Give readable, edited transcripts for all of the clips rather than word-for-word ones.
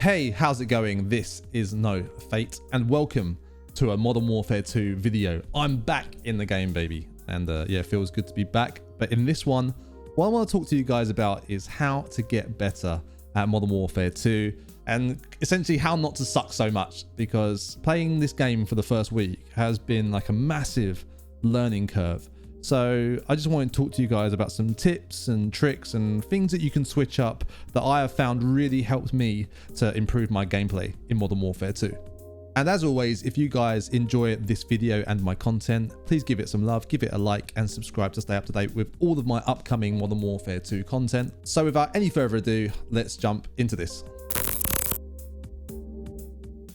Hey, how's it going? This is No Fate and welcome to a Modern Warfare 2 video. I'm back in the game, baby. And yeah, it feels good to be back. But in this one, what I want to talk to you guys about is how to get better at Modern Warfare 2 and essentially how not to suck so much, because playing this game for the first week has been like a massive learning curve. So I just want to talk to you guys about some tips and tricks and things that you can switch up that I have found really helped me to improve my gameplay in Modern Warfare 2. And as always, if you guys enjoy this video and my content, please give it some love, give it a like and subscribe to stay up to date with all of my upcoming Modern Warfare 2 content. So without any further ado, let's jump into this.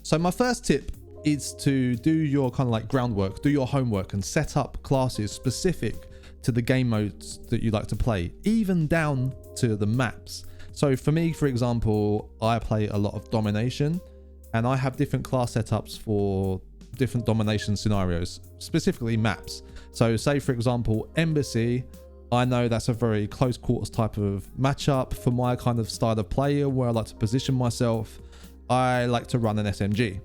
So my first tip is to do your kind of like groundwork, do your homework and set up classes specific to the game modes that you like to play, even down to the maps. So for me, for example, I play a lot of domination and I have different class setups for different domination scenarios, specifically maps. So say for example, Embassy, I know that's a very close quarters type of matchup for my kind of style of player where I like to position myself. I like to run an SMG.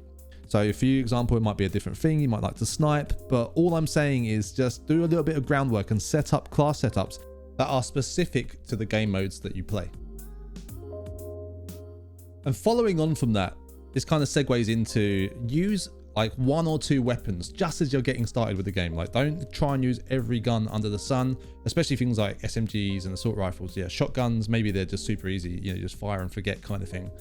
So for you example, it might be a different thing. You might like to snipe, but all I'm saying is just do a little bit of groundwork and set up class setups that are specific to the game modes that you play. And following on from that, this kind of segues into use like one or two weapons just as you're getting started with the game. Like don't try and use every gun under the sun, especially things like SMGs and assault rifles. Yeah, shotguns, maybe they're just super easy, you know, just fire and forget kind of thing.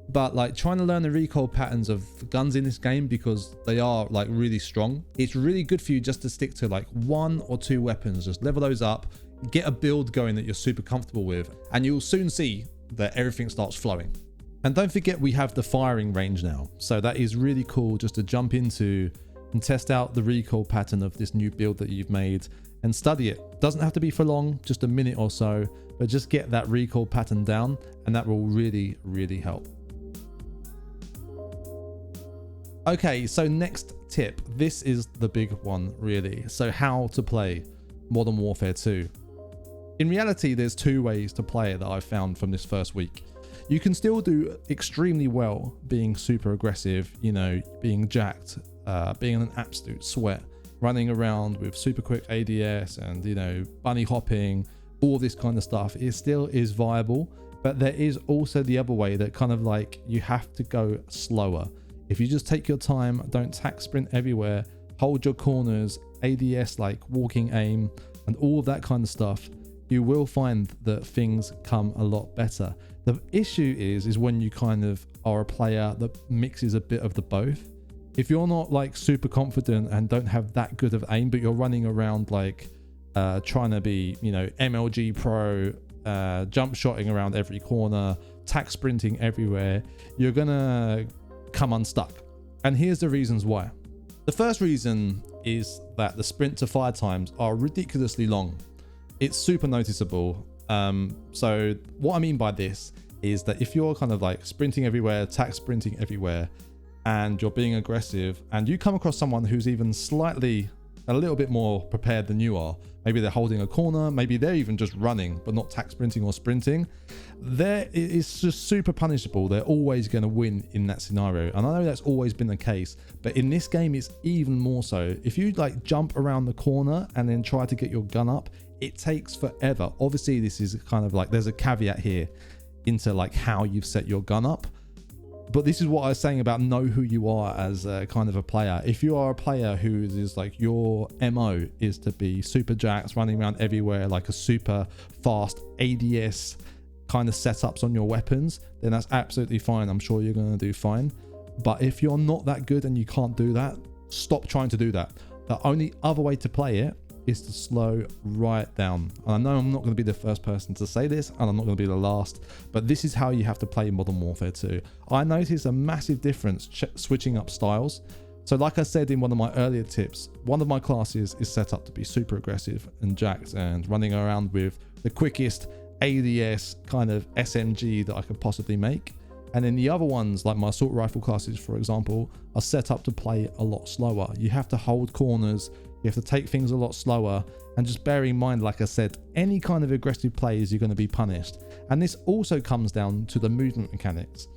But like trying to learn the recoil patterns of guns in this game, because they are like really strong. It's really good for you just to stick to like one or two weapons, just level those up, get a build going that you're super comfortable with, and you'll soon see that everything starts flowing. And don't forget we have the firing range now. So that is really cool just to jump into and test out the recoil pattern of this new build that you've made and study it. Doesn't have to be for long, just a minute or so, but just get that recoil pattern down and that will really, really help. Okay, so next tip. This is the big one, really. So how to play Modern Warfare 2. In reality, there's two ways to play it that I've found from this first week. You can still do extremely well being super aggressive, you know, being jacked, being an absolute sweat, running around with super quick ADS and, you know, bunny hopping, all this kind of stuff. It still is viable, but there is also the other way that kind of like you have to go slower. If you just take your time, don't tack sprint everywhere, hold your corners, ADS like walking aim and all of that kind of stuff, you will find that things come a lot better. The issue is when you kind of are a player that mixes a bit of the both. If you're not like super confident and don't have that good of aim, but you're running around like trying to be, you know, MLG pro, jump shotting around every corner, tack sprinting everywhere, you're gonna come unstuck. And here's the reasons why. The first reason is that the sprint to fire times are ridiculously long. It's super noticeable. So what I mean by this is that if you're kind of like sprinting everywhere, tack sprinting everywhere, and you're being aggressive and you come across someone who's even slightly a little bit more prepared than you are, maybe they're holding a corner, maybe they're even just running but not tack sprinting or sprinting, it's just super punishable. They're always going to win in that scenario, and I know that's always been the case, but in this game it's even more so. If you like jump around the corner and then try to get your gun up, it takes forever. Obviously this is kind of like, there's a caveat here into like how you've set your gun up. But this is what I was saying about know who you are as a kind of a player. If you are a player who is like your MO is to be super jacked, running around everywhere like a super fast ADS kind of setups on your weapons, then that's absolutely fine. I'm sure you're going to do fine. But if you're not that good and you can't do that, stop trying to do that. The only other way to play it is to slow right down. And I know I'm not going to be the first person to say this, and I'm not going to be the last, but this is how you have to play Modern Warfare 2. I noticed a massive difference switching up styles. So like I said in one of my earlier tips, one of my classes is set up to be super aggressive and jacked and running around with the quickest ADS kind of SMG that I could possibly make. And then the other ones, like my assault rifle classes, for example, are set up to play a lot slower. You have to hold corners, you have to take things a lot slower, and just bear in mind, like I said, any kind of aggressive plays, you're going to be punished. And this also comes down to the movement mechanics.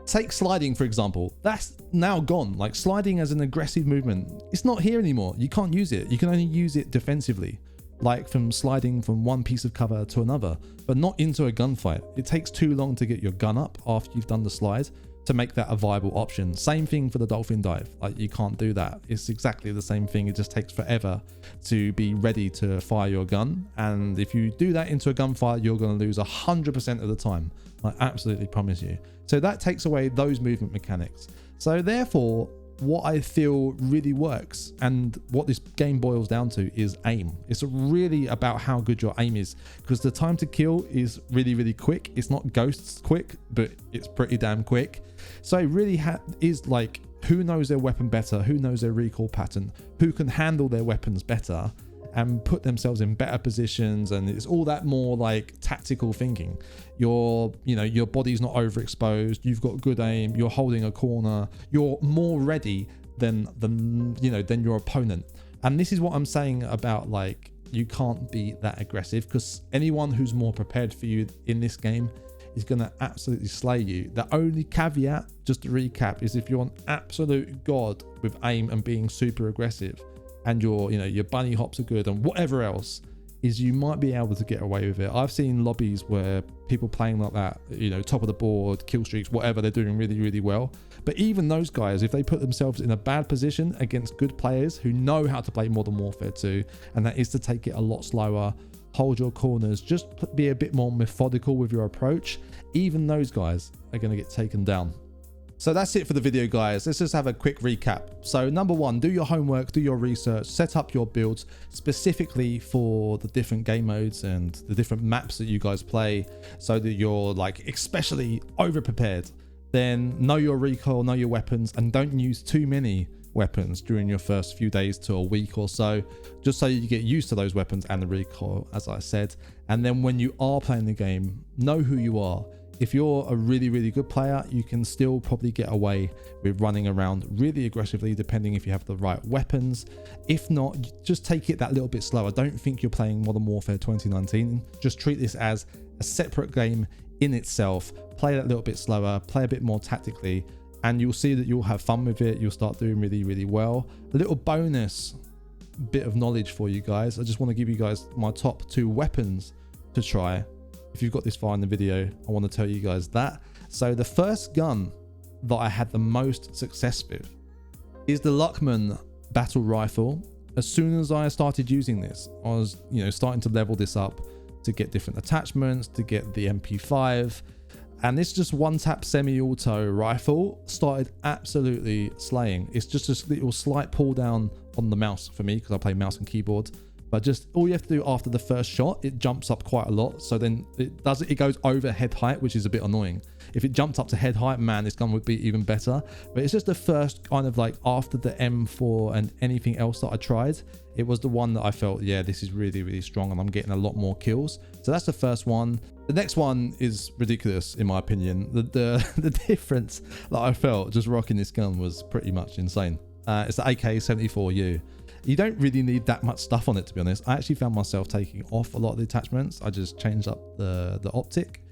Take sliding, for example. That's now gone. Like sliding as an aggressive movement, it's not here anymore. You can't use it. You can only use it defensively, like from sliding from one piece of cover to another, but not into a gunfight. It takes too long to get your gun up after you've done the slide to make that a viable option. Same thing for the dolphin dive. Like you can't do that. It's exactly the same thing. It just takes forever to be ready to fire your gun. And if you do that into a gunfight, you're going to lose 100% of the time. I absolutely promise you. So that takes away those movement mechanics. So therefore, what I feel really works and what this game boils down to is aim. It's really about how good your aim is, because the time to kill is really, really quick. It's not ghosts quick, but it's pretty damn quick. So it really is like, who knows their weapon better, who knows their recoil pattern, who can handle their weapons better and put themselves in better positions. And it's all that more like tactical thinking. Your body's not overexposed, you've got good aim, you're holding a corner, you're more ready than your opponent. And this is what I'm saying about, like, you can't be that aggressive, because anyone who's more prepared for you in this game is going to absolutely slay you. The only caveat, just to recap, is if you're an absolute god with aim and being super aggressive, and your bunny hops are good and whatever else, is you might be able to get away with it. I've seen lobbies where people playing like that, top of the board, kill streaks, whatever, they're doing really, really well. But even those guys, if they put themselves in a bad position against good players who know how to play Modern Warfare 2, and that is to take it a lot slower, hold your corners, just be a bit more methodical with your approach, even those guys are going to get taken down. So that's it for the video, guys. Let's just have a quick recap. So number one, do your homework, do your research, set up your builds specifically for the different game modes and the different maps that you guys play, so that you're like especially over prepared. Then know your recoil, know your weapons, and don't use too many weapons during your first few days to a week or so, just so you get used to those weapons and the recoil, as I said. And then when you are playing the game, know who you are. If you're a really, really good player, you can still probably get away with running around really aggressively, depending if you have the right weapons. If not, just take it that little bit slower. Don't think you're playing Modern Warfare 2019. Just treat this as a separate game in itself. Play that little bit slower, play a bit more tactically, and you'll see that you'll have fun with it. You'll start doing really, really well. A little bonus bit of knowledge for you guys. I just want to give you guys my top 2 weapons to try. If you've got this far in the video, I want to tell you guys that. So the first gun that I had the most success with is the Luckman battle rifle. As soon as I started using this, I was starting to level this up to get different attachments, to get the MP5, and this just one tap semi-auto rifle started absolutely slaying. It's just a little slight pull down on the mouse for me, because I play mouse and keyboard. But just all you have to do after the first shot, it jumps up quite a lot. So then it goes over head height, which is a bit annoying. If it jumped up to head height, man, this gun would be even better. But it's just the first kind of like after the M4 and anything else that I tried, it was the one that I felt, yeah, this is really, really strong and I'm getting a lot more kills. So that's the first one. The next one is ridiculous in my opinion. The difference that I felt just rocking this gun was pretty much insane. It's the AK-74U. You don't really need that much stuff on it, to be honest. I actually found myself taking off a lot of the attachments. I just changed up the optic,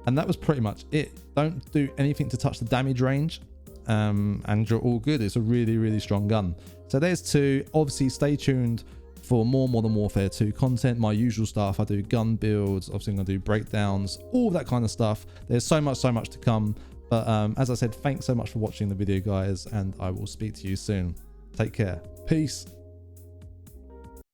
and that was pretty much it. Don't do anything to touch the damage range, and you're all good. It's a really, really strong gun. So there's 2. Obviously, stay tuned for more Modern Warfare 2 content, my usual stuff. I do gun builds, obviously I'm gonna do breakdowns, all that kind of stuff. There's so much to come. But as I said, thanks so much for watching the video, guys, and I will speak to you soon. Take care. Peace.